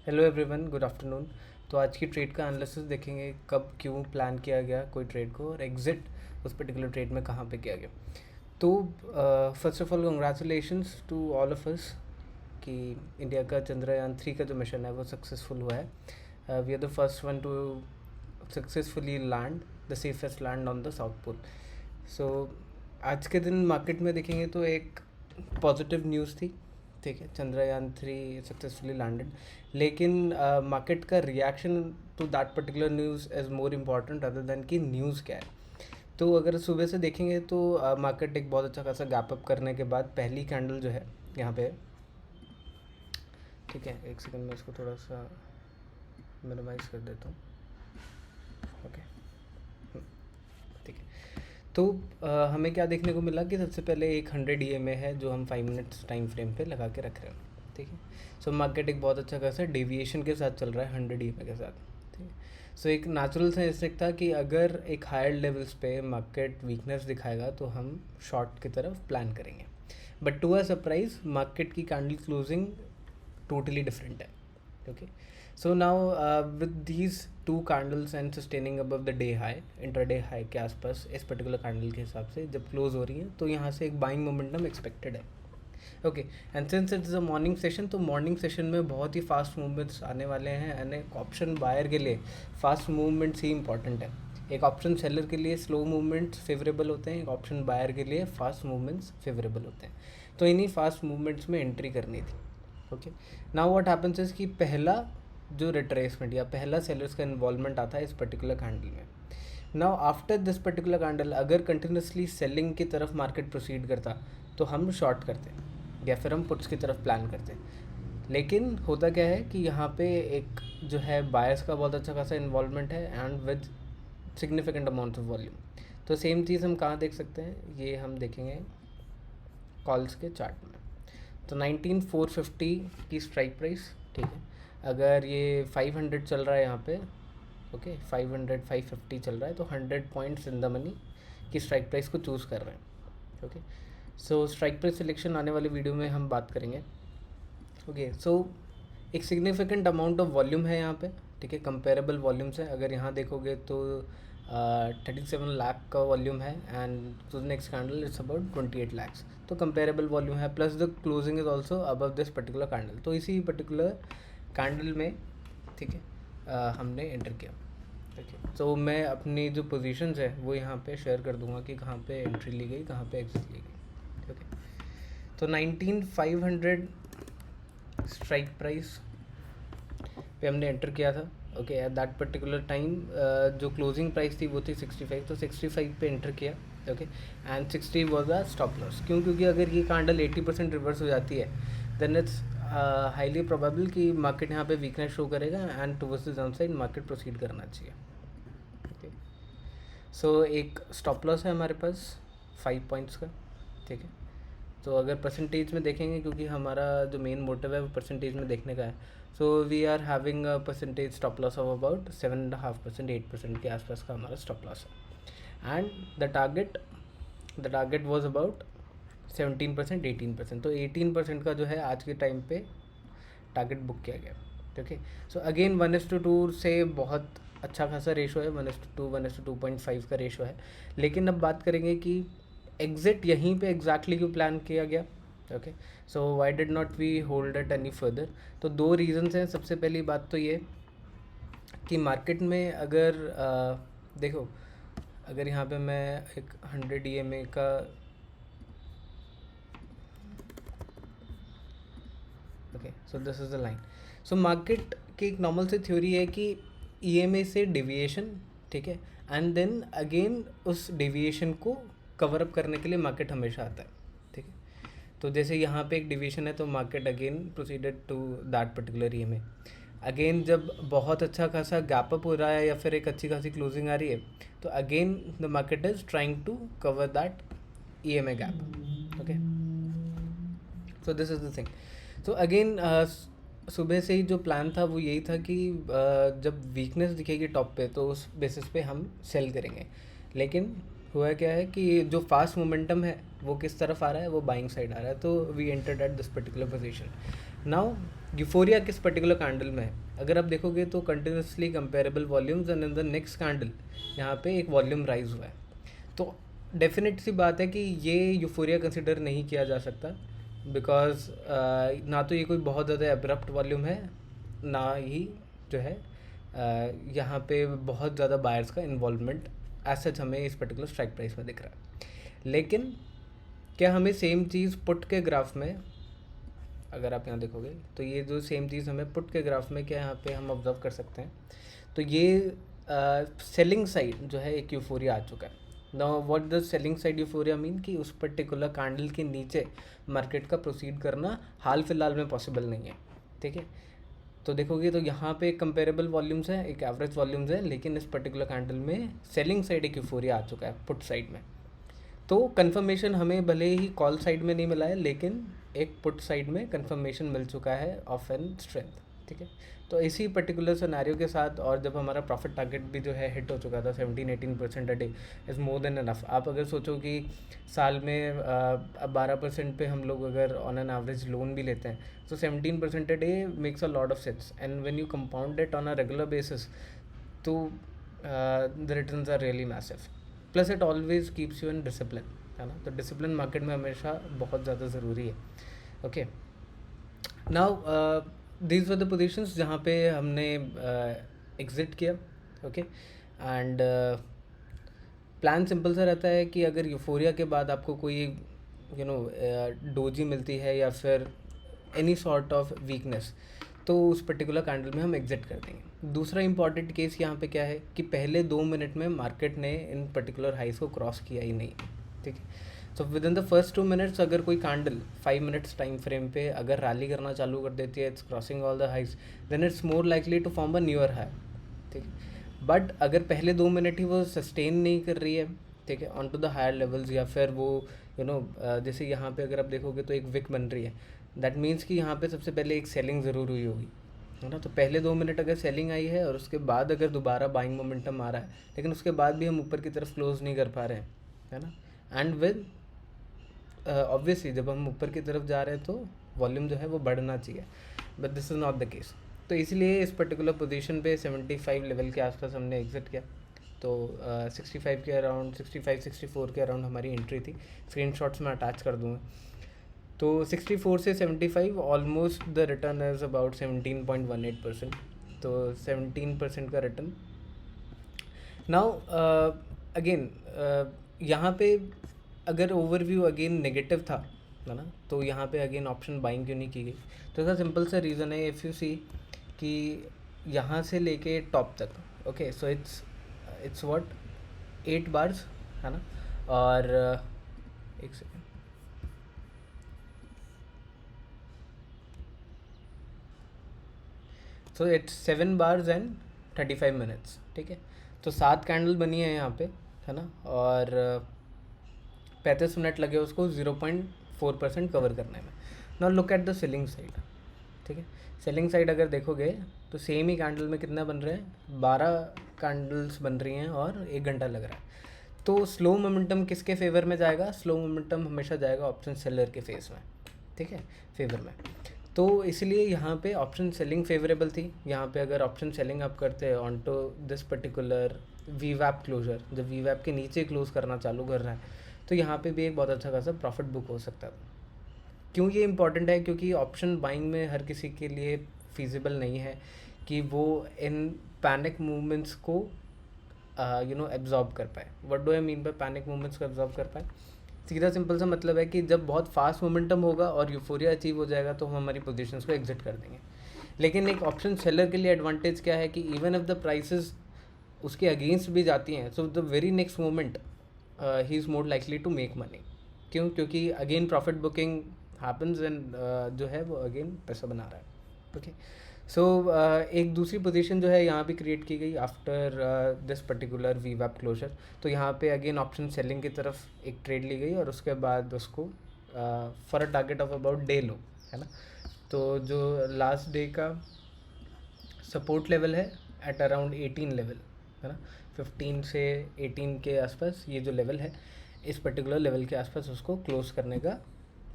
Hello everyone, good afternoon. तो आज की ट्रेड का एनालिसिस देखेंगे, कब क्यों प्लान किया गया कोई ट्रेड को और एग्जिट उस पर्टिकुलर ट्रेड में कहाँ पे किया गया। तो first of all congratulations to all of us कि इंडिया का चंद्रयान 3 का जो मिशन है वो सक्सेसफुल हुआ है। We are the first one to successfully land the safest land on the south pole. So आज के दिन मार्केट में देखेंगे तो एक पॉजिटिव न्यूज़ थी, ठीक है, चंद्रयान 3 सक्सेसफुली लैंडेड। लेकिन मार्केट का reaction to that particular news is more important other than कि न्यूज़ क्या है। तो अगर सुबह से देखेंगे तो मार्केट एक बहुत अच्छा खासा गैप अप करने के बाद पहली कैंडल जो है यहाँ पे, ठीक है, एक सेकंड में इसको थोड़ा सा मिनिमाइज कर देता हूँ। ओके, ठीक है। तो हमें क्या देखने को मिला कि सबसे पहले एक 100 EMA है जो हम 5 मिनट्स टाइम फ्रेम पे लगा के रख रहे हैं, ठीक है। सो मार्केट एक बहुत अच्छा खासा डेविएशन के साथ चल रहा है 100 EMA के साथ, ठीक है। सो एक नेचुरल सा इंस्टिंक्ट था कि अगर एक हायर लेवल्स पे मार्केट वीकनेस दिखाएगा तो हम शॉर्ट की तरफ प्लान करेंगे। But to a surprise market की कैंडल क्लोजिंग टोटली डिफरेंट है, okay. So now with these two candles and sustaining above the day high, intraday high के आसपास इस पर्टिकुलर कैंडल के हिसाब से जब क्लोज हो रही है तो यहाँ से एक बाइंग मोमेंटम एक्सपेक्टेड है, okay. And since it is a morning session, तो मॉर्निंग सेशन में बहुत ही फास्ट मूवमेंट्स आने वाले हैं एंड एक ऑप्शन बायर के लिए फास्ट मूवमेंट्स ही इंपॉर्टेंट है। एक ऑप्शन सेलर के लिए स्लो मूवमेंट्स फेवरेबल होते हैं, एक ऑप्शन बायर के लिए फास्ट मूवमेंट्स फेवरेबल होते हैं। तो इन्हीं फास्ट मूवमेंट्स में एंट्री करनी थी, okay. Now what happens is कि पहला जो रिट्रेसमेंट या पहला सेलर्स का इन्वॉल्वमेंट आता है इस पर्टिकुलर कैंडल में। Now after this particular candle अगर कंटिन्यूसली सेलिंग की तरफ मार्केट प्रोसीड करता तो हम शॉर्ट करते या फिर हम पुट्स की तरफ प्लान करते। लेकिन होता क्या है कि यहाँ पे एक जो है बायर्स का बहुत अच्छा खासा इन्वॉल्वमेंट है and with significant amount of volume. तो सेम चीज़ हम कहाँ देख सकते हैं, ये हम देखेंगे कॉल्स के चार्ट में। तो 19,450 की स्ट्राइक प्राइस, ठीक है। अगर ये 500 चल रहा है यहाँ पे, ओके, 500 550 चल रहा है तो 100 पॉइंट्स इन द मनी की स्ट्राइक प्राइस को चूज़ कर रहे हैं, ओके। सो स्ट्राइक प्राइस सिलेक्शन आने वाली वीडियो में हम बात करेंगे, ओके। सो एक सिग्निफिकेंट अमाउंट ऑफ वॉल्यूम है यहाँ पे, ठीक है, कंपेरेबल वॉल्यूम्स है। अगर यहाँ देखोगे तो 37 लाख का वॉल्यूम है and to the next candle it's about 28 lakhs. तो कंपेरेबल वॉल्यूम है, plus the closing is also above this particular candle. तो इसी पर्टिकुलर कैंडल में, ठीक है, हमने एंटर किया, ठीक है। तो मैं अपनी जो पोजीशंस है वो यहाँ पे शेयर कर दूंगा कि कहाँ पे एंट्री ली गई, कहाँ पे एग्जिट ली गई, ओके। तो 19,500 स्ट्राइक प्राइस पे हमने एंटर किया था, okay. At that particular time जो क्लोजिंग प्राइस थी वो थी 65, तो 65 पे एंटर किया, okay. And 60 was a stop loss. क्यों? क्योंकि अगर ये कैंडल 80% रिवर्स हो जाती है देन इट्स हाईली प्रोबेबल कि मार्केट यहाँ पे वीकनेस शो करेगा and towards the downside market proceed करना चाहिए, ओके। सो एक स्टॉप लॉस है हमारे पास 5 पॉइंट्स का, ठीक है। तो अगर परसेंटेज में देखेंगे, क्योंकि हमारा जो मेन मोटिव है वो परसेंटेज में देखने का है, so we are having a percentage stop loss of about 7.5%, 8% के आसपास का हमारा स्टॉप लॉस है। And the target was about 17%, 18%। तो 18% का जो है आज के टाइम पे टारगेट बुक किया गया, ओके। सो अगेन 1:2 से बहुत अच्छा खासा रेशो है, 1:2, 1:2.5 का रेशो है। लेकिन अब बात करेंगे कि एग्जिट यहीं पे एग्जैक्टली क्यों प्लान किया गया, okay. So why did not we hold it any further. तो दो रीजंस हैं। सबसे पहली बात तो ये कि मार्केट में अगर देखो, अगर यहाँ पे मैं एक 100 EMA का, okay, so this is the line. So market की एक नॉर्मल सी थ्योरी है कि EMA से डेविएशन, ठीक है, एंड देन अगेन उस डेविएशन को कवर अप करने के लिए मार्केट हमेशा आता है, ठीक है। तो जैसे यहाँ पे एक डिवीजन है तो market again proceeded to that particular EMA। Again जब बहुत अच्छा खासा गैप अप हो रहा है या फिर एक अच्छी खासी क्लोजिंग आ रही है तो again the market is trying to cover that EMA gap, okay. So this is the thing. तो अगेन सुबह से ही जो प्लान था वो यही था कि जब वीकनेस दिखेगी टॉप पे तो उस बेसिस पे हम सेल करेंगे। लेकिन हुआ क्या है कि जो फास्ट मोमेंटम है वो किस तरफ आ रहा है, वो बाइंग साइड आ रहा है। तो we entered at this particular position. Now euphoria किस पर्टिकुलर कैंडल में है, अगर आप देखोगे तो continuously comparable volumes and in the next candle यहाँ पे एक वॉल्यूम राइज हुआ है, तो डेफिनेट सी बात है कि ये यूफोरिया कंसिडर नहीं किया जा सकता, बिकॉज ना तो ये कोई बहुत ज़्यादा एब्रप्ट वॉल्यूम है, ना ही जो है यहाँ पे बहुत ज़्यादा बायर्स का इन्वॉल्वमेंट एज सच हमें इस पर्टिकुलर स्ट्राइक प्राइस में दिख रहा है। लेकिन क्या हमें सेम चीज़ पुट के ग्राफ में, अगर आप यहाँ देखोगे तो ये जो सेम चीज़ हमें पुट के ग्राफ में क्या यहाँ पे हम ऑब्जर्व कर सकते हैं, तो ये सेलिंग साइड जो है एक यूफोरिया आ चुका है। Now what the selling side euphoria mean कि उस पर्टिकुलर कैंडल के नीचे मार्केट का प्रोसीड करना हाल फिलहाल में पॉसिबल नहीं है, ठीक है। तो देखोगे तो यहाँ पे एक कंपेरेबल वॉल्यूम्स है, एक एवरेज वॉल्यूम्स है, लेकिन इस पर्टिकुलर कैंडल में सेलिंग साइड एक यूफोरिया आ चुका है पुट साइड में। तो कंफर्मेशन हमें भले ही कॉल साइड में नहीं मिला है, लेकिन एक पुट साइड में कंफर्मेशन मिल चुका है ऑफ एन स्ट्रेंथ, ठीक है। तो इसी पर्टिकुलर सिनेरियो के साथ, और जब हमारा प्रॉफिट टारगेट भी जो है हिट हो चुका था 17-18% a day is more than enough. आप अगर सोचो कि साल में 12% पे हम लोग अगर ऑन एन एवरेज लोन भी लेते हैं, तो 17% a day makes a lot of sense, and when you compound it on a regular basis, तो the returns are really massive. Plus it always keeps you in discipline, है ना। तो discipline market में हमेशा बहुत ज़्यादा ज़रूरी है। Okay, now these were the positions जहाँ पे हमने एग्ज़िट किया। ओके, एंड प्लान सिंपल सा रहता है कि अगर यूफोरिया के बाद आपको कोई डोजी मिलती है या फिर एनी सॉर्ट ऑफ वीकनेस, तो उस पर्टिकुलर कैंडल में हम एग्जिट कर देंगे। दूसरा इंपॉर्टेंट केस यहाँ पे क्या है कि पहले 2 मिनट में मार्केट ने इन पर्टिकुलर हाइस को क्रॉस किया ही नहीं, ठीक है। So with in the first 2 minutes अगर कोई कैंडल 5 मिनट्स टाइम फ्रेम पे अगर रैली करना चालू कर देती है, it's crossing all the highs, then it's more likely to form a newer high, ठीक है। बट अगर पहले 2 मिनट ही वो सस्टेन नहीं कर रही है, ठीक है, on to the higher levels, या फिर वो जैसे यहाँ पे अगर आप देखोगे तो एक विक बन रही है, दैट मीन्स कि यहाँ पे सबसे पहले एक सेलिंग ज़रूर हुई होगी, है ना। तो पहले 2 मिनट अगर सेलिंग आई है और उसके बाद अगर दोबारा बाइंग मोमेंटम आ रहा है, लेकिन उसके बाद भी हम ऊपर की तरफ क्लोज नहीं कर पा रहे हैं, है ना। एंड विद ऑब्वियसली जब हम ऊपर की तरफ जा रहे हैं तो वॉल्यूम जो है वो बढ़ना चाहिए, but this is not the case. तो इसलिए इस पर्टिकुलर पोजीशन पे 75 लेवल के आसपास हमने एग्जिट किया। तो 65 के अराउंड, 65-64 के अराउंड हमारी एंट्री थी। स्क्रीनशॉट्स में अटैच कर दूँगा। तो 64 से 75 almost the return is about 17.18%, तो 17% का रिटर्न। नाउ अगेन यहाँ पे अगर ओवरव्यू अगेन नेगेटिव था, है ना, तो यहाँ पे अगेन ऑप्शन बाइंग क्यों नहीं की गई, तो इसका सिंपल सा रीज़न है, इफ़ यू सी कि यहाँ से लेके टॉप तक, okay, so it's what 8 bars, है ना, और एक second, so it's 7 bars and 35 minutes, ठीक है। तो 7 कैंडल बनी है यहाँ पे, है ना, और 35 मिनट लगे उसको 0.4% कवर करने में। Now look at the selling side, ठीक है। सेलिंग साइड अगर देखोगे तो सेम ही कैंडल में कितना बन रहे हैं, 12 कैंडल्स बन रही हैं और 1 घंटा लग रहा है। तो स्लो मोमेंटम किसके फेवर में जाएगा, स्लो मोमेंटम हमेशा जाएगा ऑप्शन सेलर के फेस में, ठीक है, फेवर में। तो इसलिए यहाँ पे ऑप्शन सेलिंग फेवरेबल थी। यहाँ पे अगर ऑप्शन सेलिंग आप करते हैं ऑन टू दिस पर्टिकुलर वीवैप क्लोजर, जब वीवैप के नीचे क्लोज करना चालू कर रहा है, तो यहाँ पे भी एक बहुत अच्छा खासा प्रॉफिट बुक हो सकता था। क्यों ये इंपॉर्टेंट है, क्योंकि ऑप्शन बाइंग में हर किसी के लिए फिजिबल नहीं है कि वो इन पैनिक मूवमेंट्स को एब्जॉर्ब कर पाए। What do I mean by panic movements को एब्जॉर्ब कर पाए, सीधा सिंपल सा मतलब है कि जब बहुत फास्ट मोमेंटम होगा और यूफोरिया अचीव हो जाएगा तो हम हमारी पोजीशंस को एग्जिट कर देंगे। लेकिन एक ऑप्शन सेलर के लिए एडवांटेज क्या है कि इवन इफ द प्राइसेस उसके अगेंस्ट भी जाती हैं, so the very next moment ही is more likely to make money. क्यों, क्योंकि again profit booking happens and जो है वो अगेन पैसा बना रहा है। ओके, सो एक दूसरी पोजीशन जो है यहाँ भी क्रिएट की गई आफ्टर दिस पर्टिकुलर वीवैप क्लोजर। तो यहाँ पे अगेन ऑप्शन सेलिंग की तरफ एक ट्रेड ली गई और उसके बाद उसको for a target of about day लो, है ना। तो जो लास्ट डे का सपोर्ट लेवल है एट अराउंड 18 लेवल, है ना, 15 से 18 के आसपास ये जो लेवल है, इस पर्टिकुलर लेवल के आसपास उसको क्लोज करने का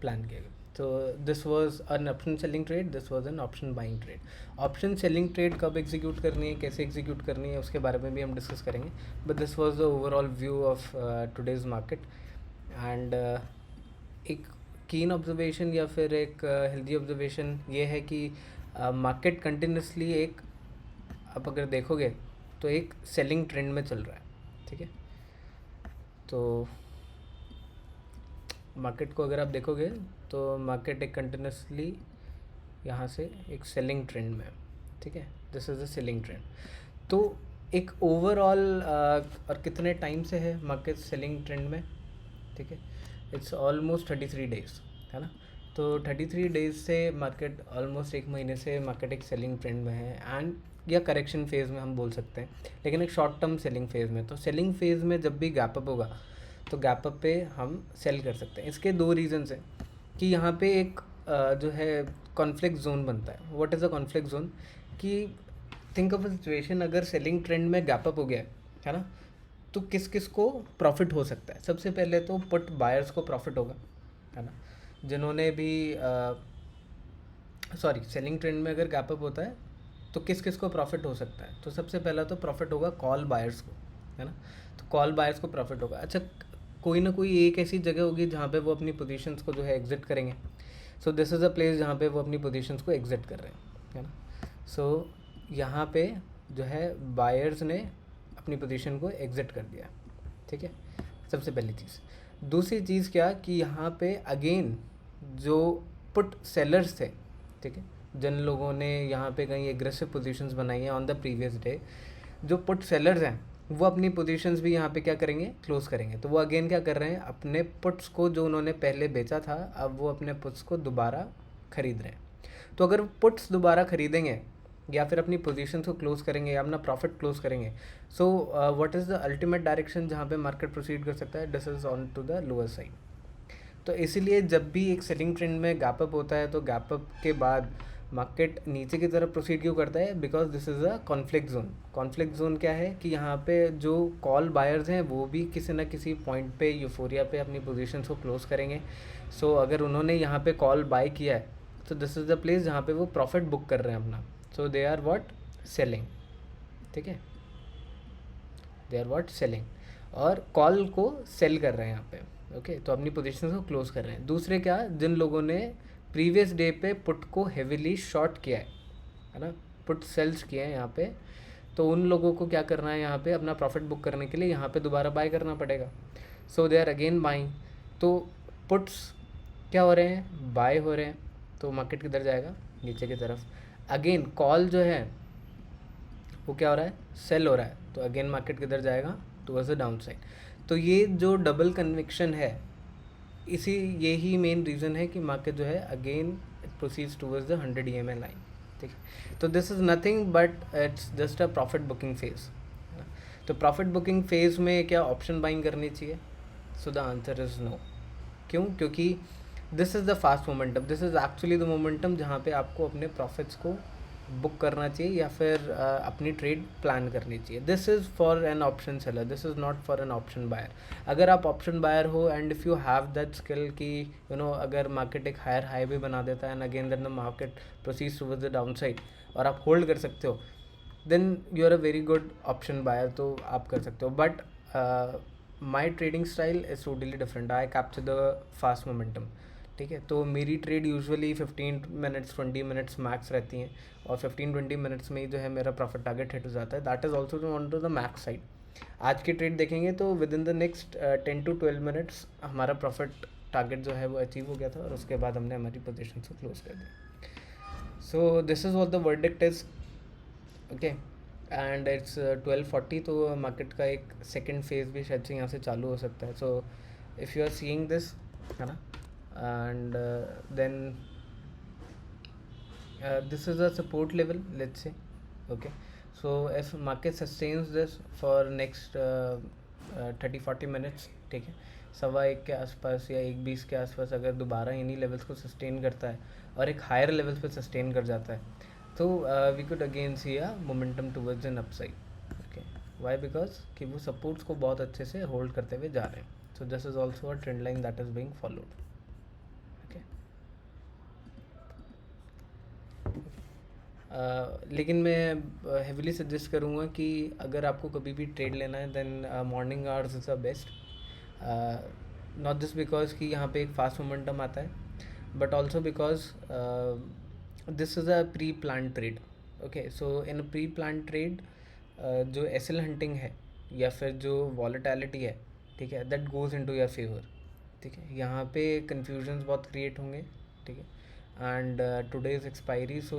प्लान किया गया। तो this was an option selling trade, this was an option buying trade. Option selling trade कब एग्जीक्यूट करनी है, कैसे एग्जीक्यूट करनी है, उसके बारे में भी हम डिस्कस करेंगे. But this was the overall view of today's market. And एक कीन ऑब्जर्वेशन या फिर एक हेल्दी ऑब्जर्वेशन ये है कि मार्केट कंटिन्यूसली एक, आप अगर देखोगे तो एक सेलिंग ट्रेंड में चल रहा है. ठीक है, तो मार्केट को अगर आप देखोगे तो मार्केट एक कंटिन्यूसली यहाँ से एक सेलिंग ट्रेंड में है. ठीक है, this is a selling trend. तो एक ओवरऑल और कितने टाइम से है मार्केट सेलिंग ट्रेंड में. ठीक है, इट्स ऑलमोस्ट 33 डेज, है ना. तो 33 डेज से मार्केट, ऑलमोस्ट एक महीने से मार्केट एक सेलिंग ट्रेंड में है. एंड या करेक्शन फेज़ में हम बोल सकते हैं, लेकिन एक शॉर्ट टर्म सेलिंग फेज़ में. तो सेलिंग फेज़ में जब भी गैप अप होगा तो गैप अप पे हम सेल कर सकते हैं. इसके दो रीजंस हैं कि यहाँ पे एक जो है कॉन्फ्लिक्ट जोन बनता है. What is a conflict zone? कि थिंक ऑफ अ सिचुएशन, अगर सेलिंग ट्रेंड में गैप अप हो गया है ना, तो किस किस को प्रॉफिट हो सकता है. सबसे पहले तो पुट बायर्स को प्रॉफिट होगा, है ना, जिन्होंने भी सॉरी सेलिंग ट्रेंड में अगर गैप अप होता है तो किस किस को प्रॉफिट हो सकता है. तो सबसे पहला तो प्रॉफिट होगा कॉल बायर्स को, है ना. तो कॉल बायर्स को प्रॉफिट होगा. अच्छा, कोई ना कोई एक ऐसी जगह होगी जहाँ पे वो अपनी पोजीशंस को जो है एग्जिट करेंगे. So this is a place जहाँ पे वो अपनी पोजीशंस को एग्जिट कर रहे हैं, है ना. सो यहाँ पे जो है बायर्स ने अपनी पोजीशन को एग्जिट कर दिया. ठीक है, सबसे पहली चीज़. दूसरी चीज़ क्या कि यहाँ पे अगेन जो पुट सेलर्स थे, ठीक है, जिन लोगों ने यहाँ पे कहीं एग्रेसिव पोजीशंस बनाई हैं ऑन द प्रीवियस डे, जो पुट सेलर्स हैं वो अपनी पोजीशंस भी यहाँ पे क्या करेंगे, क्लोज करेंगे. तो वो अगेन क्या कर रहे हैं, अपने पुट्स को जो उन्होंने पहले बेचा था अब वो अपने पुट्स को दोबारा खरीद रहे हैं. तो अगर पुट्स दोबारा खरीदेंगे या फिर अपनी पोजीशंस को क्लोज करेंगे या अपना प्रॉफिट क्लोज करेंगे, so what is the ultimate direction जहाँ पे मार्केट प्रोसीड कर सकता है, this is on to the lower side. तो इसीलिए जब भी एक सेलिंग ट्रेंड में गैप अप होता है तो गैप अप के बाद मार्केट नीचे की तरफ प्रोसीड क्यों करता है, because this is a conflict zone. Conflict zone क्या है कि यहाँ पे जो कॉल बायर्स हैं वो भी किसी ना किसी पॉइंट पे यूफोरिया पे अपनी पोजीशंस को क्लोज करेंगे. सो अगर उन्होंने यहाँ पे कॉल बाय किया है तो दिस इज़ द प्लेस जहाँ पे वो प्रॉफिट बुक कर रहे हैं अपना. सो दे आर व्हाट, सेलिंग. ठीक है, दे आर व्हाट, सेलिंग. और कॉल को सेल कर रहे हैं यहाँ पे. ओके, तो अपनी पोजीशन को क्लोज कर रहे हैं. दूसरे क्या, जिन लोगों ने प्रीवियस डे पे पुट को हेविली शॉर्ट किया है ना, पुट सेल्स किए हैं यहाँ पे, तो उन लोगों को क्या करना है, यहाँ पे अपना प्रॉफिट बुक करने के लिए यहाँ पे दोबारा बाय करना पड़ेगा. सो दे आर अगेन बाइंग. तो पुट्स क्या हो रहे हैं, बाय हो रहे हैं. तो मार्केट किधर जाएगा, नीचे की तरफ. अगेन कॉल जो है वो क्या हो रहा है, सेल हो रहा है. तो अगेन मार्केट किधर जाएगा, टुवर्ड्स द डाउन साइड. तो ये जो डबल कन्विक्शन है, इसी यही मेन रीज़न है कि मार्केट जो है again it proceeds towards the 100 EMA line. ठीक है, तो this is nothing but it's just a profit booking phase. तो प्रॉफिट बुकिंग फेज़ में क्या ऑप्शन बाइंग करनी चाहिए? So the answer is no. क्यों? क्योंकि this is the fast momentum, this is actually the momentum जहाँ पे आपको अपने प्रॉफिट्स को बुक करना चाहिए या फिर अपनी ट्रेड प्लान करनी चाहिए. This is for an option seller, this is not for an option buyer. अगर आप ऑप्शन बायर हो and if you have that skill कि यू नो अगर मार्केट एक हायर हाई भी बना देता है and again then the market proceeds towards the down side और आप होल्ड कर सकते हो, then you are a very good option buyer. तो आप कर सकते हो. But my trading style is totally different. I capture the fast momentum. ठीक है, तो मेरी trade usually 15 minutes 20 minutes max रहती हैं और 15-20 मिनट्स में ही जो है मेरा प्रॉफिट टारगेट हिट हो जाता है. That is also on to the max side. आज की ट्रेड देखेंगे तो within the next 10 to 12 minutes हमारा प्रॉफिट टारगेट जो है वो अचीव हो गया था और उसके बाद हमने हमारी पोजीशन को क्लोज कर दिया. So this is what the verdict is. Okay, and it's 12:40. तो मार्केट का एक सेकेंड फेज भी शायद से यहाँ से चालू हो सकता है. So if you are seeing this, है ना, and then this is a support level, let's say. Okay, so if market sustains this for next 30-40 minutes, ठीक है, 1:15 के आसपास या 1:20 के आसपास अगर दोबारा इन्हीं लेवल्स को सस्टेन करता है और एक हायर लेवल्स पे सस्टेन कर जाता है तो we could again see a momentum towards an upside. Okay, why? Because कि वो सपोर्ट्स को बहुत अच्छे से होल्ड करते हुए जा रहे हैं. So this is also a trend line that is being followed. लेकिन मैं हेविली सजेस्ट करूँगा कि अगर आपको कभी भी ट्रेड लेना है then morning hours is the best, not just because कि यहाँ पे एक फास्ट मोमेंटम आता है, but also because this is a pre plan trade. Okay, so in pre plan trade जो एसएल हंटिंग है या फिर जो वॉलेटिलिटी है, ठीक है, that goes into your favour. ठीक है, यहाँ पे कन्फ्यूजन्स बहुत क्रिएट होंगे. ठीक है, and today is expiry, so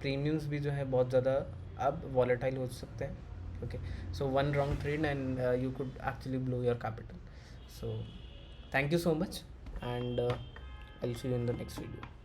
premiums भी जो है बहुत ज़्यादा अब वॉलेटाइल हो सकते हैं. Okay, so one wrong trade and you could actually blow your capital. So thank you so much, and I will see you in the next video.